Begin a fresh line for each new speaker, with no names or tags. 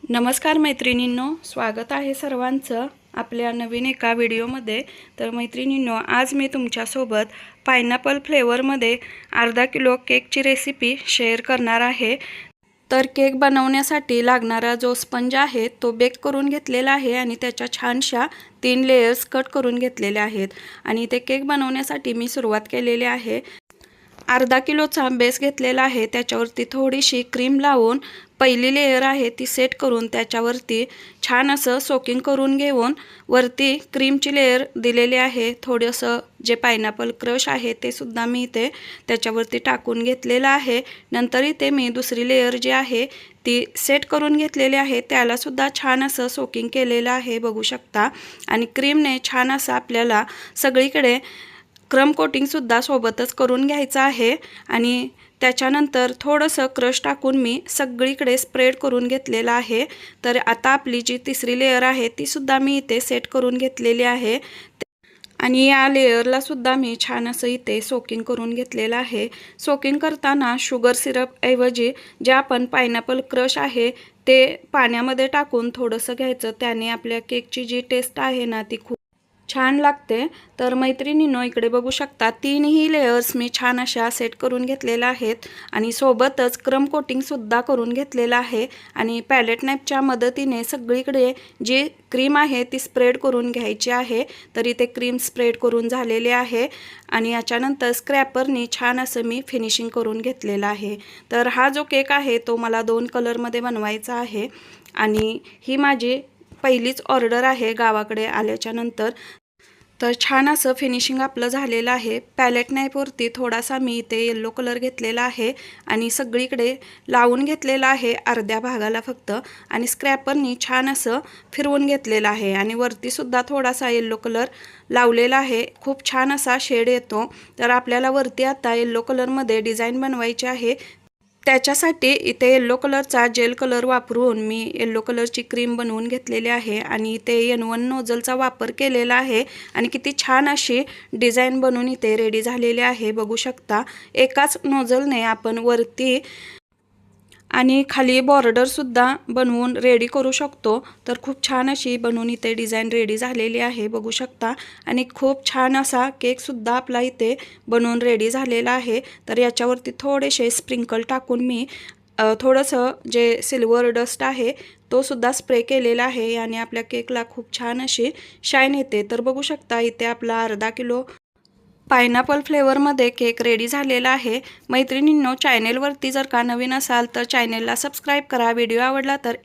नमस्कार मैत्रिणींनो, स्वागत आहे सर्वांचं आपल्या नवीन एका व्हिडिओमध्ये। तर मैत्रिणींनो, आज मी तुमच्यासोबत पायनॅपल फ्लेवरमध्ये अर्धा किलो केकची रेसिपी शेअर करणार आहे। तर केक बनवण्यासाठी लागणारा जो स्पंज आहे तो बेक करून घेतलेला आहे आणि त्याच्या छानशा 3 लेयर्स कट करून घेतलेले आहेत। आणि ते केक बनवण्यासाठी मी सुरुवात केलेली आहे। अर्धा किलोचा बेस घेतलेला आहे, त्याच्यावरती थोडीशी क्रीम लावून पहिली लेयर आहे ती सेट करून त्याच्यावरती छान असं सोकिंग करून घेऊन वरती क्रीमची लेयर दिलेली आहे। थोडंसं जे पायनॅपल क्रश आहे ते सुद्धा मी इथे त्याच्यावरती टाकून घेतलेलं आहे। नंतर इथे मी दुसरी लेयर जी आहे ती सेट करून घेतलेली आहे, त्याला सुद्धा छान असं सोकिंग केलेलं आहे, बघू शकता। आणि क्रीमने छान असं आपल्याला सगळीकडे क्रम कोटिंग सुद्धा सोबतच करून घ्यायचं आहे। आणि त्याच्यानंतर थोडंसं क्रश टाकून मी सगळीकडे स्प्रेड करून घेतलेलं आहे। तर आता आपली जी तिसरी लेयर आहे ती सुद्धा मी इथे सेट करून घेतलेली आहे आणि या लेयरला सुद्धा मी छान असं इथे सोकिंग करून घेतलेलं आहे। सोकिंग करताना शुगर सिरप ऐवजी जे आपण पायनॅपल क्रश आहे ते पाण्यामध्ये टाकून थोडंसं घ्यायचं, त्याने आपल्या केकची जी टेस्ट आहे ना ती खूप छान लागते। तर मैत्रिणींनो, इकडे बघू शकता तीनही लेयर्स मी छान अशा सेट करून घेतलेल्या आहेत आणि सोबतच क्रम कोटिंग सुद्धा करून घेतलेलं आहे। आणि पॅलेट नाईफच्या मदतीने सगळीकडे जी क्रीम आहे ती स्प्रेड करून घ्यायची आहे। तर इथे क्रीम स्प्रेड करून झालेली आहे आणि याच्यानंतर स्क्रॅपरनी छान असं मी फिनिशिंग करून घेतलेलं आहे। तर हा जो केक आहे तो मला 2 कलरमध्ये बनवायचा आहे आणि ही माझी पहिलीच ऑर्डर आहे गावाकडे आल्याच्या नंतर। तर छान असं फिनिशिंग आपलं झालेलं आहे। पॅलेट नाईफवरती थोडासा मी इथे येलो कलर घेतलेला आहे आणि सगळीकडे लावून घेतलेला आहे अर्ध्या भागाला फक्त, आणि स्क्रॅपरनी छान असं फिरवून घेतलेलं आहे आणि वरती सुद्धा थोडासा येलो कलर लावलेला आहे, खूप छान असा शेड येतो। तर आपल्याला वरती आता येलो कलरमध्ये डिझाईन बनवायची आहे, त्याच्यासाठी इथे येलो कलरचा जेल कलर वापरून मी येलो कलरची क्रीम बनवून घेतलेली आहे आणि इथे N1 नोझलचा वापर केलेला आहे आणि किती छान अशी डिझाईन बनवून इथे रेडी झालेली आहे, बघू शकता। एकाच नोझलने आपण वरती आणि खाली बॉर्डर सुद्धा बनवून रेडी करू शकतो। तर खूप छान अशी बनवून इथे डिझाईन रेडी झालेली आहे, बघू शकता। आणि खूप छान असा केक सुद्धा आपला इथे बनवून रेडी झालेला आहे। तर याच्यावरती थोडेसे स्प्रिंकल टाकून मी थोडंसं जे सिल्वर डस्ट आहे तो सुद्धा स्प्रे केलेला आहे, याने आपल्या केकला खूप छान अशी शाईन येते। तर बघू शकता इथे आपला अर्धा किलो पायनॅपल फ्लेवरमध्ये केक रेडी झालेला आहे। मैत्रिणींनो, चॅनेलवरती जर का नवीन असाल तर चॅनेलला सबस्क्राईब करा। व्हिडिओ आवडला तर